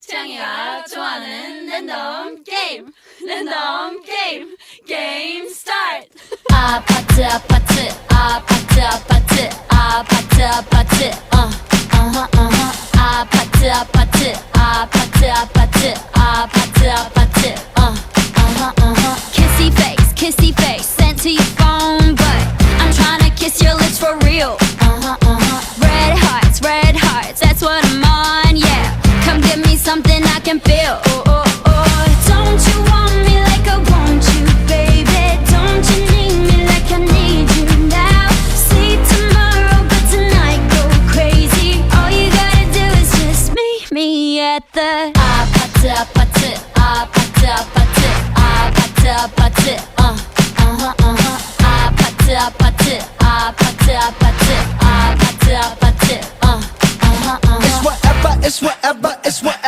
채영이가 좋아하는 랜덤 게임 게임 스타트. 아파트 아파트 아파트 아파트 아파트 아파트 아파트 아파트 아파트 아파트 아파트 아파트 kissy face sent to your phone but I'm tryna kiss your lips for real. Red hearts, that's what I'm on, yeah. Come give me something I can feel. Don't you want me like I want you, baby? Don't you need me like I need you now? See tomorrow, but tonight go crazy. All you gotta do is just meet me at the 아파트 아파트 아파트 아파트 아파트 아파트 아파트 아파트 아파트 아파트 아파트 아파트 It's whatever, it's whatever, it's whatever.